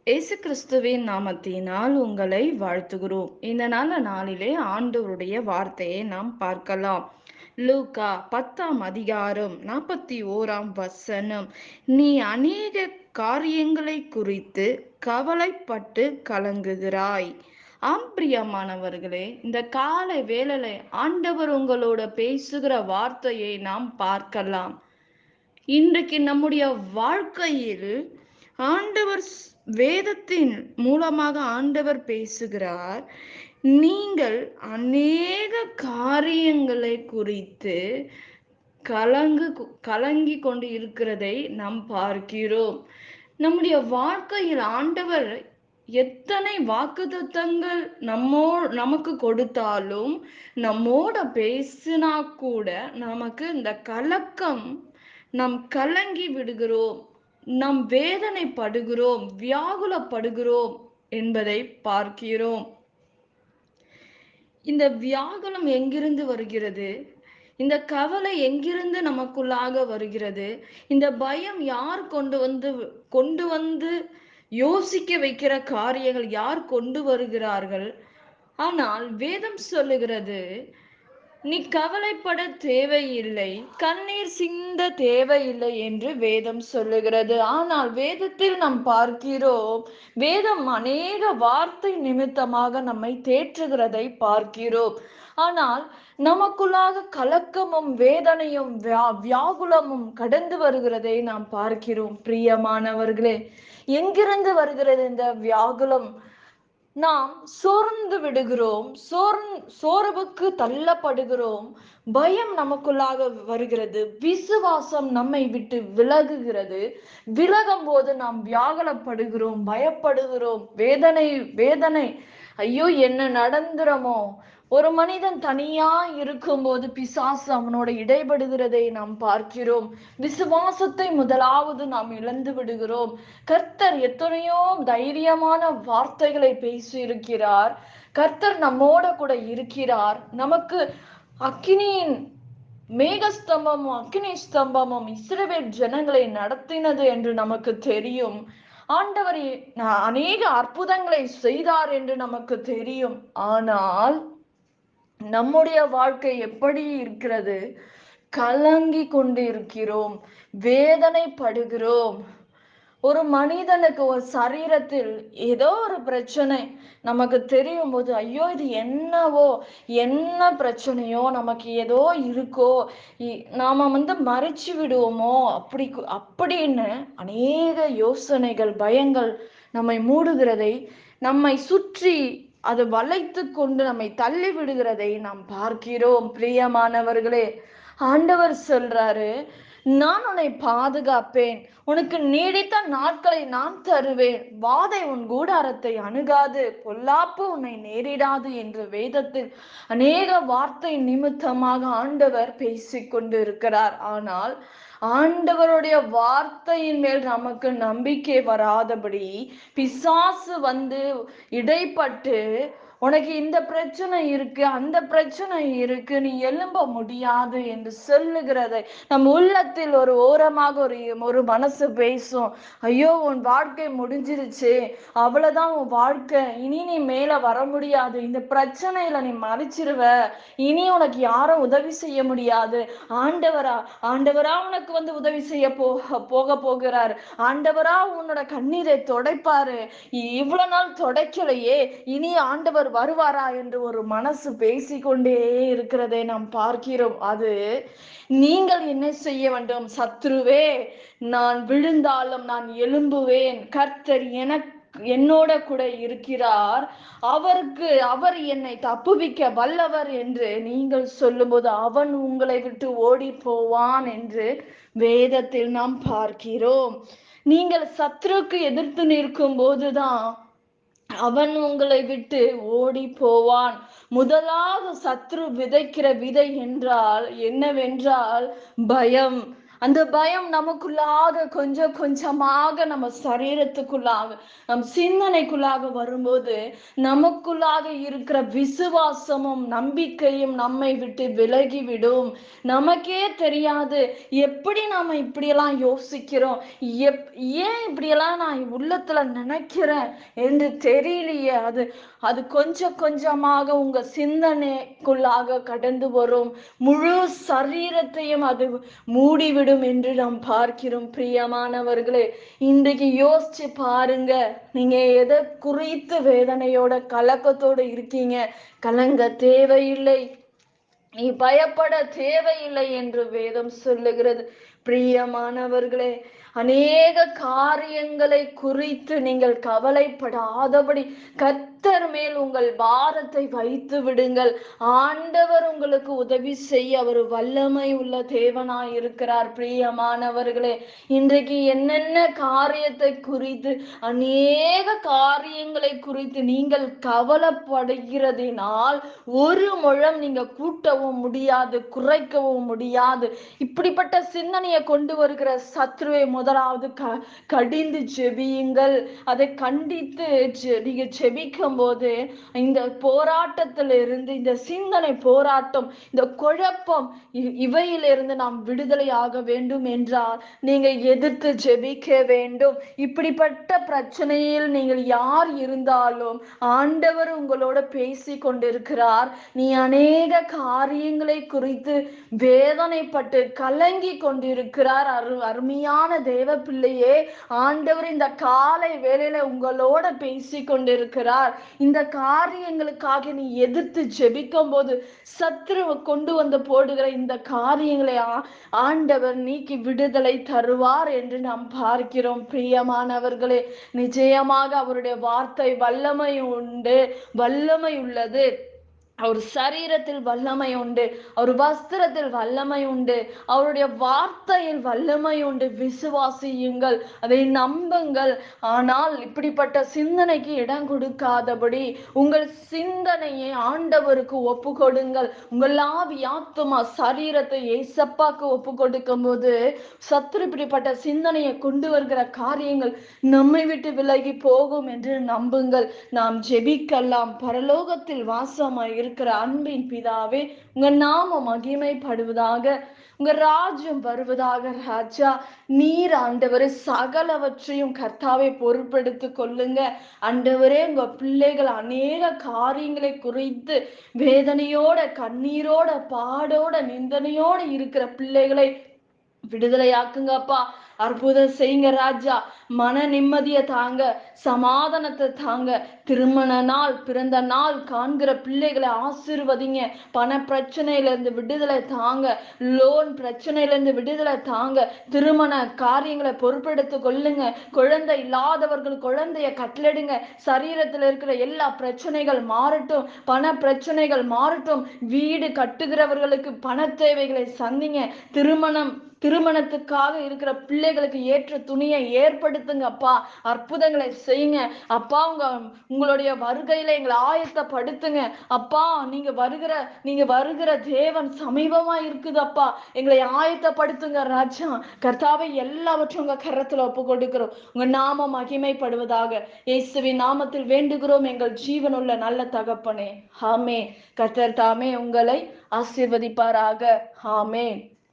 இயேசு கிறிஸ்துவின் நாமத்தினால் உங்களை வாழ்த்துகிறோம். இந்த நல்ல நாளிலே ஆண்டவருடைய வார்த்தையை நாம் பார்க்கலாம். லூக்கா 10ஆம் அதிகாரம் 41ஆம் வசனம். நீ அநேக காரியங்களை குறித்து கவலைப்பட்டு கலங்குகிறாய். ஆம் பிரியமானவர்களே, இந்த காலை வேளையில ஆண்டவர் உங்களோட பேசுகிற வார்த்தையை நாம் பார்க்கலாம். இன்றைக்கு நம்முடைய வாழ்க்கையில் ஆண்டவர் வேதத்தின் மூலமாக ஆண்டவர் பேசுகிறார். நீங்கள் அநேக காரியங்களை குறித்து கலங்கி கொண்டு இருக்கிறதை நாம் பார்க்கிறோம். நம்முடைய வாழ்க்கையில் ஆண்டவர் எத்தனை வாக்குத்தத்தங்கள் நமக்கு கொடுத்தாலும், நம்மோட பேசினா கூட நமக்கு இந்த கலக்கம், நாம் கலங்கி விடுகிறோம், நாம் வேதனைப்படுகிறோம், வியாகுலப்படுகிறோம் என்பதை பார்க்கிறோம். இந்த வியாகுலம் எங்கிருந்து வருகிறது? இந்த கவலை எங்கிருந்து நமக்குள்ளாக வருகிறது? இந்த பயம் யார் கொண்டு வந்து யோசிக்க வைக்கிற காரியங்கள் யார் கொண்டு வருகிறார்கள்? ஆனால் வேதம் சொல்லுகிறது, நீ கவலைப்பட தேவையில்லை, கண்ணீர் சிந்த தேவையில்லை என்று வேதம் சொல்லுகிறது. ஆனால் வேதத்தில் நாம் பார்க்கிறோம், வேதம் அநேக வார்த்தை நிமித்தமாக நம்மை தேற்றுகிறதை பார்க்கிறோம். ஆனால் நமக்குள்ளாக கலக்கமும் வேதனையும் வியாகுலமும் கடந்து வருகிறதை நாம் பார்க்கிறோம். பிரியமானவர்களே, எங்கிருந்து வருகிறது இந்த வியாகுலம்? நாம் சோர்ந்து விடுகிறோம், சோர்வுக்கு தள்ளப்படுகிறோம், பயம் நமக்குள்ளாக வருகிறது, விசுவாசம் நம்மை விட்டு விலகுகிறது. விலகும் போது நாம் வியாகுலப்படுகிறோம், பயப்படுகிறோம், வேதனை. ஐயோ, என்ன நடந்துறமோ? ஒரு மனிதன் தனியா இருக்கும்போது பிசாசு அவனோட இடைபடுகிறதை நாம் பார்க்கிறோம். விசுவாசத்தை முதலாவது நாம் இழந்து விடுகிறோம். கர்த்தர் எத்தனையோ தைரியமான வார்த்தைகளை பேசி இருக்கிறார். கர்த்தர் நம்மோட கூட இருக்கிறார். நமக்கு அக்கினியின் மேகஸ்தம்பமும் அக்கினி ஸ்தம்பமும் இஸ்ரவேல் ஜனங்களை நடத்தினது என்று நமக்கு தெரியும். ஆண்டவர் அநேக அற்புதங்களை செய்தார் என்று நமக்கு தெரியும். ஆனால் நம்முடைய வாழ்க்கை எப்படி இருக்கிறது? கலங்கி கொண்டு இருக்கிறோம், வேதனைப்படுகிறோம். ஒரு மனிதனுக்கு ஒரு சரீரத்தில் ஏதோ ஒரு பிரச்சனை நமக்கு தெரியும் போது, ஐயோ, இது என்ன பிரச்சனையோ, நமக்கு ஏதோ இருக்கோ, நாம மறைச்சு விடுவோமோ அப்படின்னு அநேக யோசனைகள், பயங்கள் நம்மை மூடுகிறதை, நம்மை சுற்றி அது வளைத்து கொண்டு நம்மை தள்ளி விடுகிறதை நாம் பார்க்கிறோம். பிரியமானவர்களே, ஆண்டவர் சொல்றாரு, நான் உன்னை பாதுகாப்பேன், உனக்கு நீடித்த நாட்களை நான் தருவேன், வாதை உன் கூடாரத்தை அணுகாது, பொல்லாப்பு உன்னை நேரிடாது என்று வேதத்தில் அநேக வார்த்தை நிமித்தமாக ஆண்டவர் பேசிக்கொண்டு இருக்கிறார். ஆனால் ஆண்டவருடைய வார்த்தையின் மேல் நமக்கு நம்பிக்கை வராதபடி பிசாசு இடைப்பட்டு, உனக்கு இந்த பிரச்சனை இருக்கு, அந்த பிரச்சனை இருக்கு, நீ எழும்ப முடியாது என்று சொல்லுகிறதை நம் உள்ளத்தில் ஒரு ஓரமாக ஒரு மனசு பேசும். ஐயோ, உன் வாழ்க்கை முடிஞ்சிருச்சு, அவ்வளவுதான் உன் வாழ்க்கை, இனி நீ மேல வர முடியாது, இந்த பிரச்சனையில நீ மறைச்சிருவ, இனி உனக்கு யாரும் உதவி செய்ய முடியாது, ஆண்டவரா உனக்கு உதவி செய்ய போகிறார், ஆண்டவரா உன்னோட கண்ணீரை துடைப்பாரு, இவ்வளவு நாள் துடைக்கலையே, இனி ஆண்டவர் வருவாரா என்று ஒரு மனசு பேசிக்கொண்டே இருக்கிறதை நாம் பார்க்கிறோம். அது நீங்கள் என்ன செய்ய வேண்டும்? சத்ருவே, நான் விழுந்தாலும் நான் எழும்புவேன், கர்த்தர் என்னோட கூட இருக்கிறார், அவர் என்னை தப்புவிக்க வல்லவர் என்று நீங்கள் சொல்லும்போது அவன் உங்களை விட்டு ஓடி போவான் என்று வேதத்தில் நாம் பார்க்கிறோம். நீங்கள் சத்ருக்கு எதிர்த்து நிற்கும் போதுதான் அவன் உங்களை விட்டு ஓடி போவான். முதலாவது சத்ரு விதைக்கிற விதை என்றால் என்னவென்றால் பயம். அந்த பயம் நமக்குள்ளாக கொஞ்சம் கொஞ்சமாக நம்ம சரீரத்துக்குள்ளாக நம் சிந்தனைக்குள்ளாக வரும்போது நமக்குள்ளாக இருக்கிற விசுவாசமும் நம்பிக்கையும் நம்மை விட்டு விலகிவிடும். நமக்கே தெரியாது எப்படி நாம இப்படியெல்லாம் யோசிக்கிறோம், ஏன் இப்படியெல்லாம் நான் உள்ளத்துல நினைக்கிறேன் என்று தெரியலையே. அது அது கொஞ்சம் கொஞ்சமாக உங்க சிந்தனைக்குள்ளாக கடந்து வரும். முழு சரீரத்தையும் அது மூடிவிடும் என்று நாம் பார்க்கிறோம். பிரியமானவர்களே, இன்றைக்கு யோசிச்சு பாருங்க, நீங்க எதை குறித்து வேதனையோட கலக்கத்தோடு இருக்கீங்க? கலங்க தேவையில்லை, நீ பயப்பட தேவையில்லை என்று வேதம் சொல்லுகிறது. பிரியமானவர்களே, அநேக காரியங்களை குறித்து நீங்கள் கவலைப்படாதபடி கர்த்தர் மேல் உங்கள் பாரத்தை வைத்து விடுங்கள். ஆண்டவர் உங்களுக்கு உதவி செய்ய அவர் வல்லமை உள்ள தேவனாய் இருக்கிறார். பிரியமானவர்களே, இன்றைக்கு என்னென்ன காரியத்தை குறித்து, அநேக காரியங்களை குறித்து நீங்கள் கவலைப்படுகிறதினால் ஒரு முழம் நீங்க கூட்டவும் முடியாது, குறைக்கவும் முடியாது. இப்படிப்பட்ட சிந்தனையை கொண்டு வருகிற சத்ருவை முதலாவது கடிந்து ஜெபியுங்கள். அதை கண்டித்து நீங்க ஜெபிக்கும் போது இந்த போராட்டத்திலிருந்து, இந்த சிந்தனை போராட்டம், இந்த குழப்பம், இவையிலிருந்து நாம் விடுதலையாக வேண்டும் என்றால் நீங்க எதிர்த்து ஜெபிக்க வேண்டும். இப்படிப்பட்ட பிரச்சனையில் நீங்கள் யார் இருந்தாலும் ஆண்டவர் உங்களோட பேசி கொண்டிருக்கிறார். நீ அநேக காரியங்களை குறித்து வேதனைப்பட்டு கலங்கி கொண்டிருக்கிறார். அருமையான தேவ பிள்ளையே, ஆண்டவர் இந்த காலை வேளையில உங்களோட பேசி கொண்டிருக்கிறார். இந்த காரியங்களுக்காக நீ எதிர்த்து ஜெபிக்கும் போது சத்ருவை கொண்டு வந்து போடுகிற இந்த காரியங்களை ஆண்டவர் நீக்கி விடுதலை தருவார் என்று நாம் பார்க்கிறோம். பிரியமானவர்களே, நிச்சயமாக அவருடைய வார்த்தை வல்லமை உண்டு, வல்லமை உள்ளது. அவர் சரீரத்தில் வல்லமை உண்டு, அவர் வஸ்திரத்தில் வல்லமை உண்டு, அவருடைய வார்த்தையில் வல்லமை உண்டு. விசுவாசியுங்கள், அதை நம்புங்கள். ஆனால் இப்படிப்பட்ட சிந்தனைக்கு இடம் கொடுக்காதபடி உங்கள் சிந்தனையை ஆண்டவருக்கு ஒப்பு கொடுங்கள். உங்கள் ஆவி, ஆத்துமா, சரீரத்தை ஏசப்பாக்கு ஒப்பு கொடுக்கும் போது சத்துரு இப்படிப்பட்ட சிந்தனையை கொண்டு வருகிற காரியங்கள் நம்மை விட்டு விலகி போகும் என்று நம்புங்கள். நாம் ஜெபிக்கலாம். பரலோகத்தில் வாசமாய் இருக்கிற அன்பின் பிதாவே, உங்க நாமம் மகிமைப்படுவதாக, உங்க ராஜ்யம் வருவதாக. ராஜா, நீர் ஆண்டவரே சகலவற்றையும் கர்த்தாவை பொறுப்பெடுத்துக் கொள்ளுங்க. ஆண்டவரே, உங்க பிள்ளைகள் அநேக காரியங்களை குறித்து வேதனையோட, கண்ணீரோட, பாடோட, நிந்தனையோட இருக்கிற பிள்ளைகளை விடுதலையாக்குங்கப்பா. அற்புதம் செய்யுங்க ராஜா. மன நிம்மதியை தாங்க, சமாதானத்தை தாங்க. திருமண நாள், பிறந்த நாள் காண்கிற பிள்ளைகளை ஆசீர்வதிங்க. பண பிரச்சனையில இருந்து விடுதலை தாங்க, லோன் பிரச்சனையில இருந்து விடுதலை தாங்க. திருமண காரியங்களை பொறுப்பெடுத்துக் கொள்ளுங்க. குழந்தை இல்லாதவர்கள் குழந்தைய கட்டளிடுங்க. சரீரத்தில் இருக்கிற எல்லா பிரச்சனைகள் மாறட்டும், பண பிரச்சனைகள் மாறட்டும். வீடு கட்டுகிறவர்களுக்கு பண தேவைகளை சந்திங்க. திருமணத்துக்காக இருக்கிற பிள்ளைகளுக்கு ஏற்ற துணியை ஏற்படுத்துங்க அப்பா. அற்புதங்களை செய்யுங்க அப்பா. உங்களுடைய வருகையில எங்களை ஆயத்தப்படுத்துங்க அப்பா. நீங்க வருகிற தேவன் சமீபமா இருக்குது அப்பா. எங்களை ஆயத்தப்படுத்துங்க ராஜா. கர்த்தாவை எல்லாவற்றும் உங்க கரத்துல ஒப்பு கொடுக்கிறோம். உங்க நாமம் மகிமைப்படுவதாக. இயேசுவின் நாமத்தில் வேண்டுகிறோம் எங்கள் ஜீவனுள்ள நல்ல தகப்பனே. ஆமே. கர்த்தர் தாமே உங்களை ஆசீர்வதிப்பாராக. ஆமே.